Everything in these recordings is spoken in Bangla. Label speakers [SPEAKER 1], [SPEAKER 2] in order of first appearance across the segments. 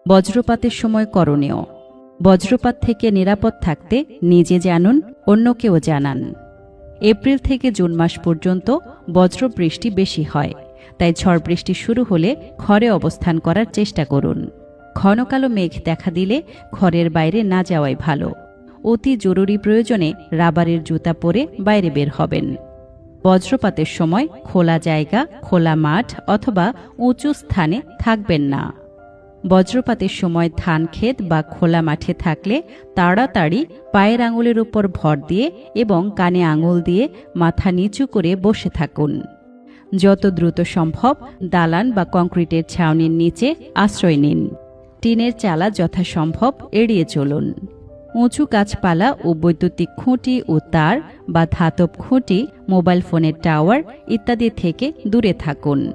[SPEAKER 1] বজ্রপাতের সময় করণীয়। বজ্রপাত থেকে নিরাপদ থাকতে নিজে জানুন, অন্যকেও জানান। এপ্রিল থেকে জুন মাস পর্যন্ত বজ্রবৃষ্টি বেশি হয়, তাই ঝড় বৃষ্টি শুরু হলে ঘরে অবস্থান করার চেষ্টা করুন। ঘন কালো মেঘ দেখা দিলে ঘরের বাইরে না যাওয়াই ভালো। অতি জরুরি প্রয়োজনে রাবারের জুতা পরে বাইরে বের হবেন। বজ্রপাতের সময় খোলা জায়গা, খোলা মাঠ অথবা উঁচু স্থানে থাকবেন না। বজ্রপাতের সময় ধান ক্ষেত বা খোলা মাঠে থাকলে তাড়াতাড়ি পায়ের আঙুলের উপর ভর দিয়ে এবং কানে আঙুল দিয়ে মাথা নিচু করে বসে থাকুন। যত দ্রুত সম্ভব দালান বা কংক্রিটের ছাউনির নিচে আশ্রয় নিন। টিনের চালা যথাসম্ভব এড়িয়ে চলুন। উঁচু গাছপালা ও বৈদ্যুতিক খুঁটি ও তার বা ধাতব খুঁটি, মোবাইল ফোনের টাওয়ার ইত্যাদি থেকে দূরে থাকুন।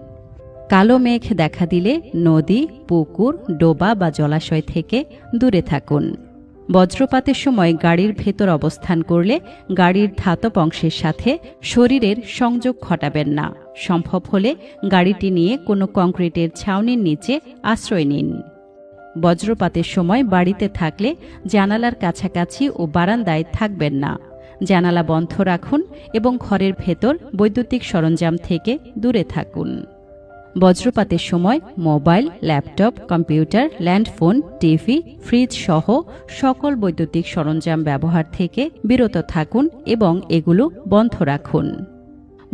[SPEAKER 1] কালো মেঘ দেখা দিলে নদী, পুকুর, ডোবা বা জলাশয় থেকে দূরে থাকুন। বজ্রপাতের সময় গাড়ির ভেতর অবস্থান করলে গাড়ির ধাতব অংশের সাথে শরীরের সংযোগ ঘটাবেন না। সম্ভব হলে গাড়িটি নিয়ে কোনো কংক্রিটের ছাউনির নিচে আশ্রয় নিন। বজ্রপাতের সময় বাড়িতে থাকলে জানালার কাছাকাছি ও বারান্দায় থাকবেন না। জানালা বন্ধ রাখুন এবং ঘরের ভেতর বৈদ্যুতিক সরঞ্জাম থেকে দূরে থাকুন। বজ্রপাতের সময় mobile, laptop, computer, landphone, TV, fridge সহ সকল বৈদ্যুতিক সরঞ্জাম ব্যবহার থেকে বিরত থাকুন এবং এগুলো বন্ধ রাখুন।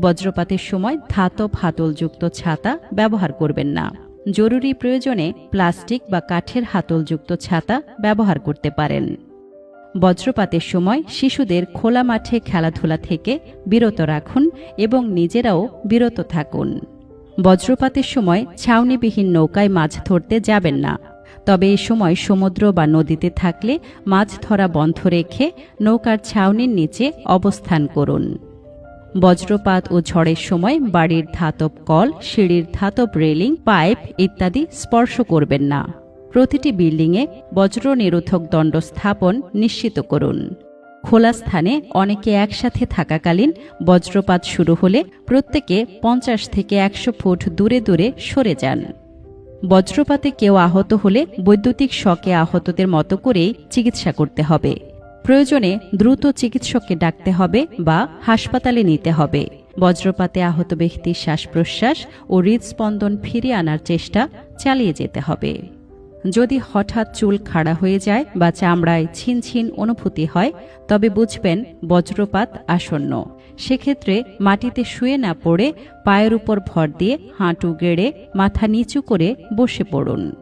[SPEAKER 1] বজ্রপাতের সময় ধাতব হাতলযুক্ত ছাতা ব্যবহার করবেন না। জরুরি প্রয়োজনে প্লাস্টিক বা কাঠের হাতলযুক্ত ছাতা ব্যবহার করতে পারেন। বজ্রপাতের সময় শিশুদের খোলা মাঠে খেলাধুলা থেকে বিরত রাখুন এবং নিজেরাও বিরত থাকুন। বজ্রপাতের সময় ছাউনিবিহীন নৌকায় মাছ ধরতে যাবেন না। তবে এই সময় সমুদ্র বা নদীতে থাকলে মাছ ধরা বন্ধ রেখে নৌকার ছাউনির নিচে অবস্থান করুন। বজ্রপাত ও ঝড়ের সময় বাড়ির ধাতব কল, সিঁড়ির ধাতব রেলিং, পাইপ ইত্যাদি স্পর্শ করবেন না। প্রতিটি বিল্ডিংয়ে বজ্র নিরোধক দণ্ড স্থাপন নিশ্চিত করুন। খোলা স্থানে অনেকে একসাথে থাকাকালীন বজ্রপাত শুরু হলে প্রত্যেকে 50 থেকে 100 ফুট দূরে দূরে সরে যান। বজ্রপাতে কেউ আহত হলে বৈদ্যুতিক শকে আহতদের মতো করেই চিকিৎসা করতে হবে। প্রয়োজনে দ্রুত চিকিৎসককে ডাকতে হবে বা হাসপাতালে নিতে হবে। বজ্রপাতে আহত ব্যক্তির শ্বাস প্রশ্বাস ও হৃদস্পন্দন ফিরিয়ে আনার চেষ্টা চালিয়ে যেতে হবে। যদি হঠাৎ চুল খাড়া হয়ে যায় বা চামড়ায় ছিনছিন অনুভূতি হয়, তবে বুঝবেন বজ্রপাত আসন্ন। সেক্ষেত্রে মাটিতে শুয়ে না পড়ে পায়ের উপর ভর দিয়ে হাঁটু গেড়ে মাথা নিচু করে বসে পড়ুন।